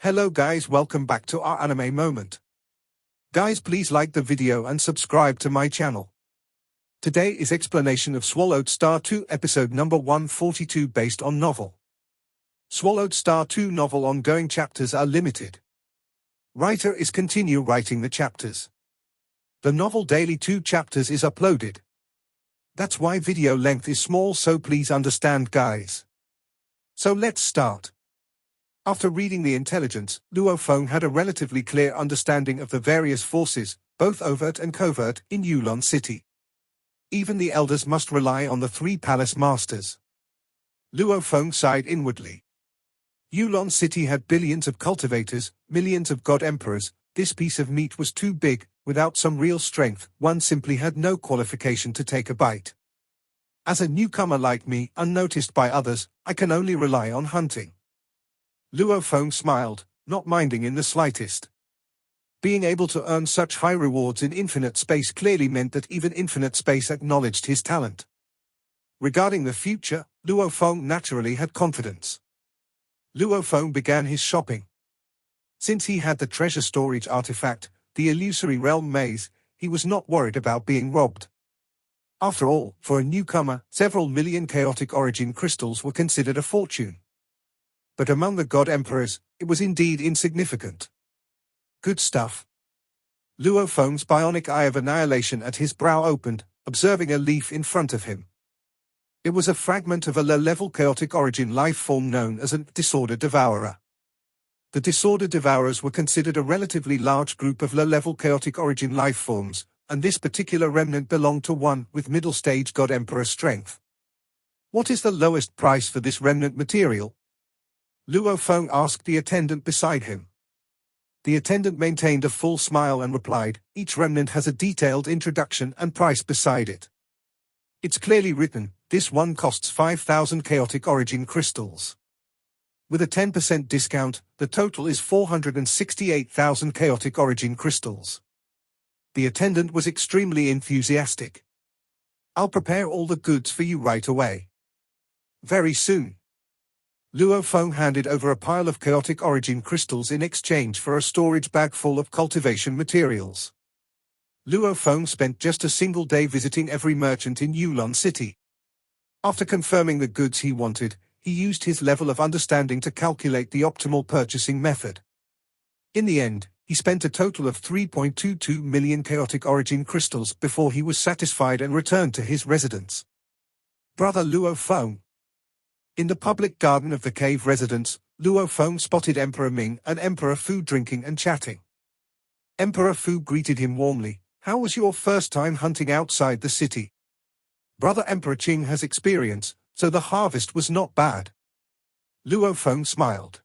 Hello guys, welcome back to our anime moment. Guys, please like the video and subscribe to my channel. Today is explanation of Swallowed Star 2 episode number 142 based on novel. Swallowed Star 2 novel ongoing chapters are limited. Writer is continue writing the chapters. The novel daily 2 chapters is uploaded. That's why video length is small, so please understand guys. So let's start. After reading the intelligence, Luo Feng had a relatively clear understanding of the various forces, both overt and covert, in Yulon City. Even the elders must rely on the 3 palace masters. Luo Feng sighed inwardly. Yulon City had billions of cultivators, millions of god emperors. This piece of meat was too big. Without some real strength, one simply had no qualification to take a bite. As a newcomer like me, unnoticed by others, I can only rely on hunting. Luo Feng smiled, not minding in the slightest. Being able to earn such high rewards in infinite space clearly meant that even infinite space acknowledged his talent. Regarding the future, Luo Feng naturally had confidence. Luo Feng began his shopping. Since he had the treasure storage artifact, the illusory realm maze, he was not worried about being robbed. After all, for a newcomer, several million chaotic origin crystals were considered a fortune. But among the god emperors, it was indeed insignificant. Good stuff. Luo Feng's bionic eye of annihilation at his brow opened, observing a leaf in front of him. It was a fragment of a low-level chaotic origin life form known as a disorder devourer. The disorder devourers were considered a relatively large group of low-level chaotic origin life forms, and this particular remnant belonged to one with middle-stage god emperor strength. What is the lowest price for this remnant material? Luo Feng asked the attendant beside him. The attendant maintained a full smile and replied, each remnant has a detailed introduction and price beside it. It's clearly written, this one costs 5,000 chaotic origin crystals. With a 10% discount, the total is 468,000 chaotic origin crystals. The attendant was extremely enthusiastic. I'll prepare all the goods for you right away. Very soon. Luo Feng handed over a pile of chaotic origin crystals in exchange for a storage bag full of cultivation materials. Luo Feng spent just a single day visiting every merchant in Yulon City. After confirming the goods he wanted, he used his level of understanding to calculate the optimal purchasing method. In the end, he spent a total of 3.22 million chaotic origin crystals before he was satisfied and returned to his residence. Brother Luo Feng. In the public garden of the cave residence, Luo Feng spotted Emperor Ming and Emperor Fu drinking and chatting. Emperor Fu greeted him warmly. How was your first time hunting outside the city? Brother Emperor Qing has experience, so the harvest was not bad. Luo Feng smiled.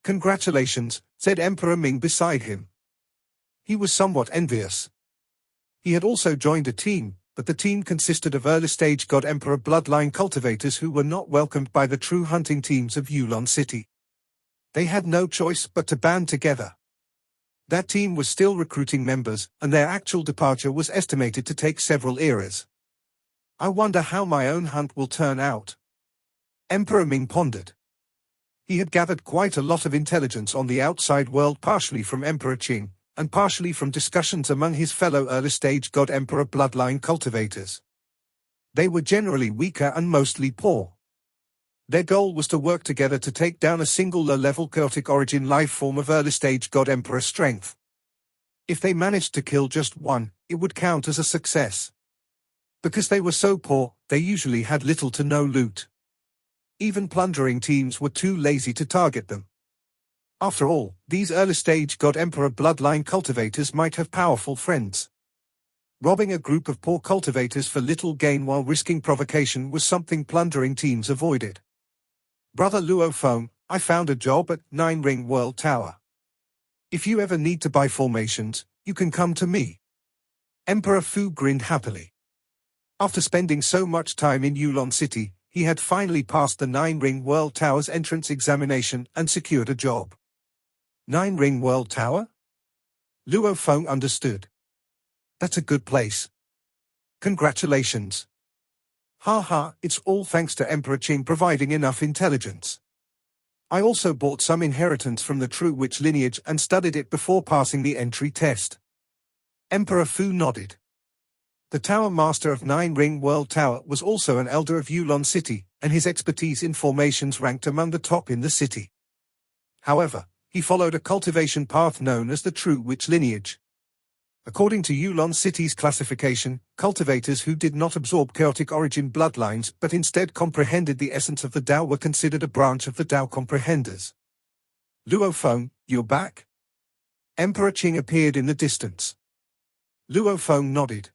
Congratulations, said Emperor Ming beside him. He was somewhat envious. He had also joined a team, but the team consisted of early-stage god emperor bloodline cultivators who were not welcomed by the true hunting teams of Yulon City. They had no choice but to band together. That team was still recruiting members, and their actual departure was estimated to take several eras. I wonder how my own hunt will turn out. Emperor Ming pondered. He had gathered quite a lot of intelligence on the outside world, partially from Emperor Qing, and partially from discussions among his fellow early-stage god emperor bloodline cultivators. They were generally weaker and mostly poor. Their goal was to work together to take down a single low-level chaotic origin life form of early-stage god emperor strength. If they managed to kill just one, it would count as a success. Because they were so poor, they usually had little to no loot. Even plundering teams were too lazy to target them. After all, these early-stage god emperor bloodline cultivators might have powerful friends. Robbing a group of poor cultivators for little gain while risking provocation was something plundering teams avoided. Brother Luo Feng, I found a job at 9 Ring World Tower. If you ever need to buy formations, you can come to me. Emperor Fu grinned happily. After spending so much time in Yulon City, he had finally passed the 9 Ring World Tower's entrance examination and secured a job. 9 Ring World Tower? Luo Feng understood. That's a good place. Congratulations. Ha ha, it's all thanks to Emperor Qing providing enough intelligence. I also bought some inheritance from the True Witch lineage and studied it before passing the entry test. Emperor Fu nodded. The Tower Master of Nine Ring World Tower was also an elder of Yulon City, and his expertise in formations ranked among the top in the city. However, he followed a cultivation path known as the True Witch lineage. According to Yulon City's classification, cultivators who did not absorb chaotic origin bloodlines but instead comprehended the essence of the Tao were considered a branch of the Tao comprehenders. Luo Feng, you're back? Emperor Qing appeared in the distance. Luo Feng nodded.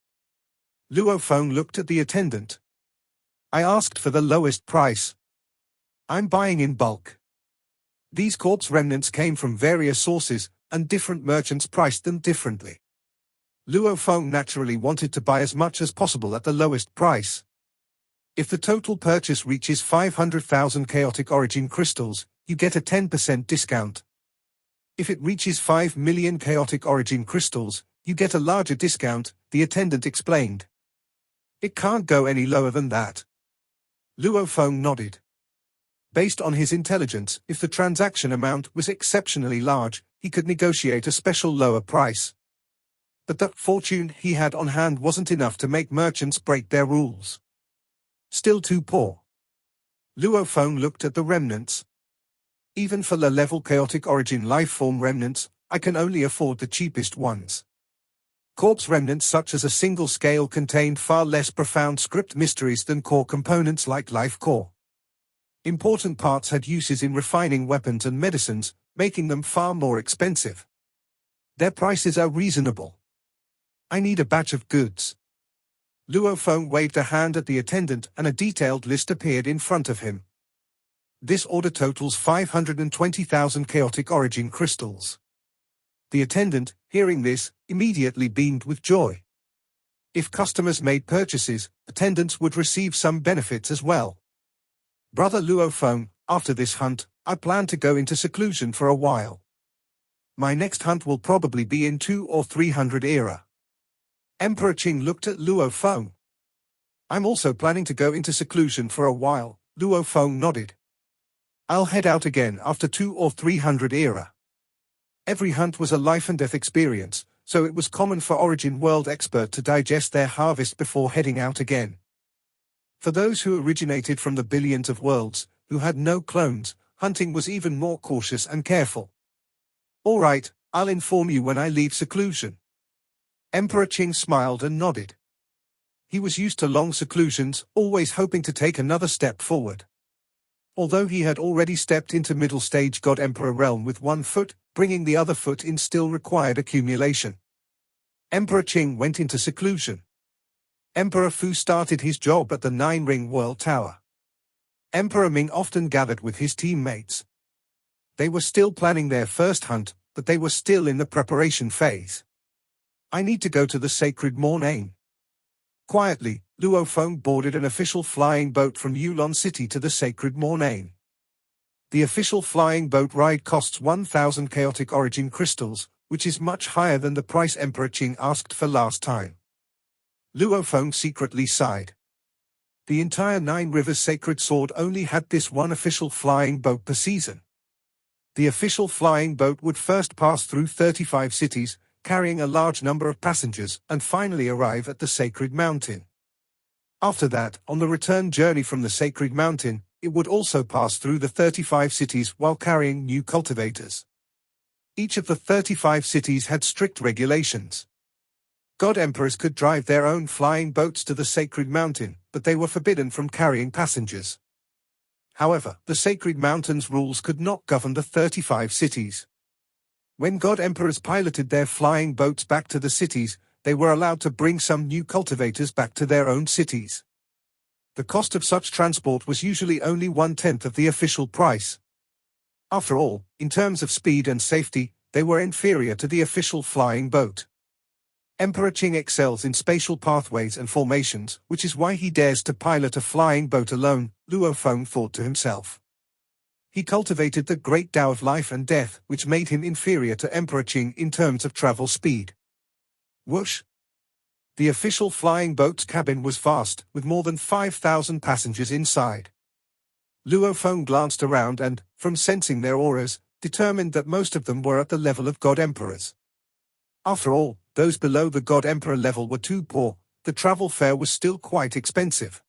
Luo Feng looked at the attendant. I asked for the lowest price. I'm buying in bulk. These corpse remnants came from various sources, and different merchants priced them differently. Luo Feng naturally wanted to buy as much as possible at the lowest price. If the total purchase reaches 500,000 chaotic origin crystals, you get a 10% discount. If it reaches 5 million chaotic origin crystals, you get a larger discount, the attendant explained. It can't go any lower than that. Luo Feng nodded. Based on his intelligence, if the transaction amount was exceptionally large, he could negotiate a special lower price. But the fortune he had on hand wasn't enough to make merchants break their rules. Still too poor. Luo Feng looked at the remnants. Even for low-level chaotic origin lifeform remnants, I can only afford the cheapest ones. Corpse remnants such as a single scale contained far less profound script mysteries than core components like life core. Important parts had uses in refining weapons and medicines, making them far more expensive. Their prices are reasonable. I need a batch of goods. Luo Feng waved a hand at the attendant and a detailed list appeared in front of him. This order totals 520,000 chaotic origin crystals. The attendant, hearing this, immediately beamed with joy. If customers made purchases, attendants would receive some benefits as well. Brother Luo Feng, after this hunt, I plan to go into seclusion for a while. My next hunt will probably be in 200 or 300 era. Emperor Qing looked at Luo Feng. I'm also planning to go into seclusion for a while, Luo Feng nodded. I'll head out again after 200 or 300 era. Every hunt was a life and death experience, so it was common for Origin World expert to digest their harvest before heading out again. For those who originated from the billions of worlds, who had no clones, hunting was even more cautious and careful. All right, I'll inform you when I leave seclusion. Emperor Qing smiled and nodded. He was used to long seclusions, always hoping to take another step forward. Although he had already stepped into middle stage God Emperor realm with one foot, bringing the other foot in still required accumulation. Emperor Qing went into seclusion. Emperor Fu started his job at the Nine Ring World Tower. Emperor Ming often gathered with his teammates. They were still planning their first hunt, but they were still in the preparation phase. I need to go to the sacred morning. Quietly, Luo Feng boarded an official flying boat from Yulon City to the sacred morning. The official flying boat ride costs 1,000 chaotic origin crystals, which is much higher than the price Emperor Qing asked for last time. Luo Feng secretly sighed. The entire Nine Rivers Sacred Sword only had this one official flying boat per season. The official flying boat would first pass through 35 cities, carrying a large number of passengers, and finally arrive at the Sacred Mountain. After that, on the return journey from the Sacred Mountain, it would also pass through the 35 cities while carrying new cultivators. Each of the 35 cities had strict regulations. God Emperors could drive their own flying boats to the Sacred Mountain, but they were forbidden from carrying passengers. However, the Sacred Mountain's rules could not govern the 35 cities. When God Emperors piloted their flying boats back to the cities, they were allowed to bring some new cultivators back to their own cities. The cost of such transport was usually only 1/10 of the official price. After all, in terms of speed and safety, they were inferior to the official flying boat. Emperor Qing excels in spatial pathways and formations, which is why he dares to pilot a flying boat alone, Luo Feng thought to himself. He cultivated the great Tao of life and death, which made him inferior to Emperor Qing in terms of travel speed. Whoosh! The official flying boat's cabin was vast, with more than 5,000 passengers inside. Luo Feng glanced around and, from sensing their auras, determined that most of them were at the level of God Emperors. After all, those below the God Emperor level were too poor. The travel fare was still quite expensive.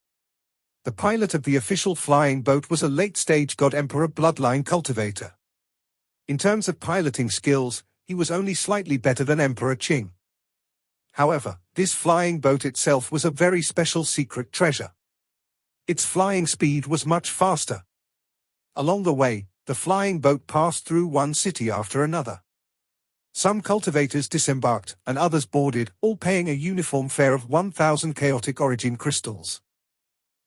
The pilot of the official flying boat was a late-stage God Emperor bloodline cultivator. In terms of piloting skills, he was only slightly better than Emperor Qing. However, this flying boat itself was a very special secret treasure. Its flying speed was much faster. Along the way, the flying boat passed through one city after another. Some cultivators disembarked and others boarded, all paying a uniform fare of 1,000 chaotic origin crystals.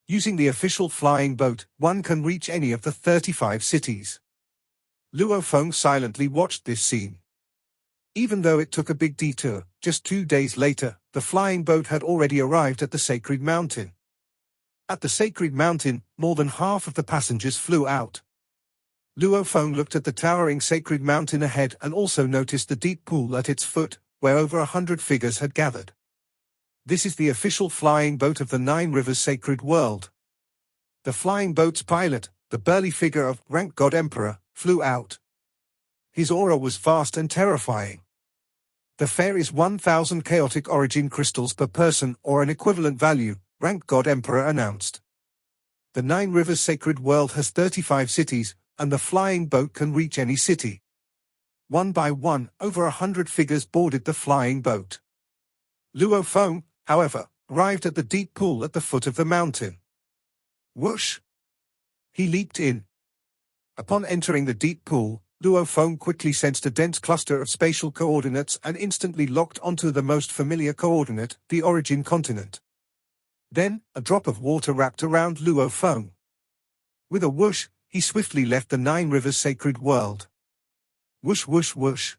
Using the official flying boat, one can reach any of the 35 cities. Luo Feng silently watched this scene. Even though it took a big detour, just 2 days later, the flying boat had already arrived at the sacred mountain. At the sacred mountain, more than half of the passengers flew out. Luo Feng looked at the towering sacred mountain ahead and also noticed the deep pool at its foot, where over 100 figures had gathered. This is the official flying boat of the 9 Rivers Sacred World. The flying boat's pilot, the burly figure of rank God Emperor, flew out. His aura was vast and terrifying. The fare is 1,000 chaotic origin crystals per person or an equivalent value, rank God Emperor announced. The 9 Rivers Sacred World has 35 cities, and the flying boat can reach any city. One by one, over 100 figures boarded the flying boat. Luo Feng, however, arrived at the deep pool at the foot of the mountain. Whoosh! He leaped in. Upon entering the deep pool, Luo Feng quickly sensed a dense cluster of spatial coordinates and instantly locked onto the most familiar coordinate, the origin continent. Then, a drop of water wrapped around Luo Feng. With a whoosh, he swiftly left the 9 Rivers Sacred World. Whoosh whoosh whoosh.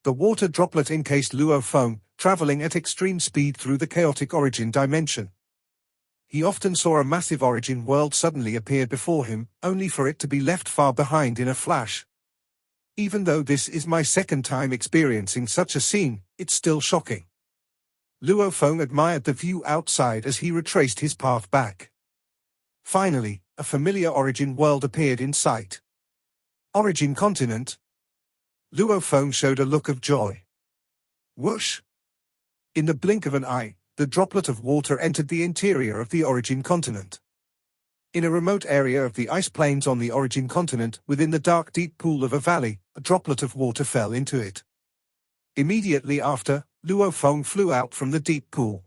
The water droplet encased Luo Feng, traveling at extreme speed through the chaotic origin dimension. He often saw a massive origin world suddenly appear before him, only for it to be left far behind in a flash. Even though this is my second time experiencing such a scene, it's still shocking. Luo Feng admired the view outside as he retraced his path back. Finally, a familiar origin world appeared in sight. Origin continent? Luo Feng showed a look of joy. Whoosh! In the blink of an eye, the droplet of water entered the interior of the origin continent. In a remote area of the ice plains on the origin continent, within the dark deep pool of a valley, a droplet of water fell into it. Immediately after, Luo Feng flew out from the deep pool.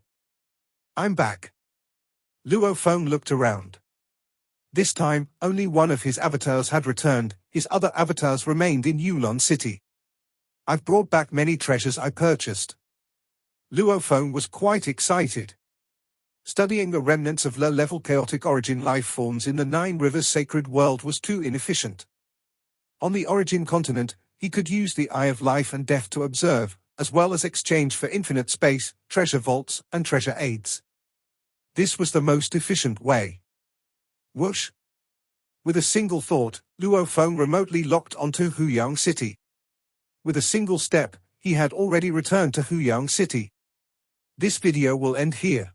I'm back. Luo Feng looked around. This time, only one of his avatars had returned, his other avatars remained in Yulon City. I've brought back many treasures I purchased. Luo Feng was quite excited. Studying the remnants of low-level chaotic origin life forms in the 9 Rivers Sacred World was too inefficient. On the origin continent, he could use the Eye of Life and Death to observe, as well as exchange for infinite space, treasure vaults, and treasure aids. This was the most efficient way. Whoosh! With a single thought, Luo Feng remotely locked onto Huyang City. With a single step, he had already returned to Huyang City. This video will end here.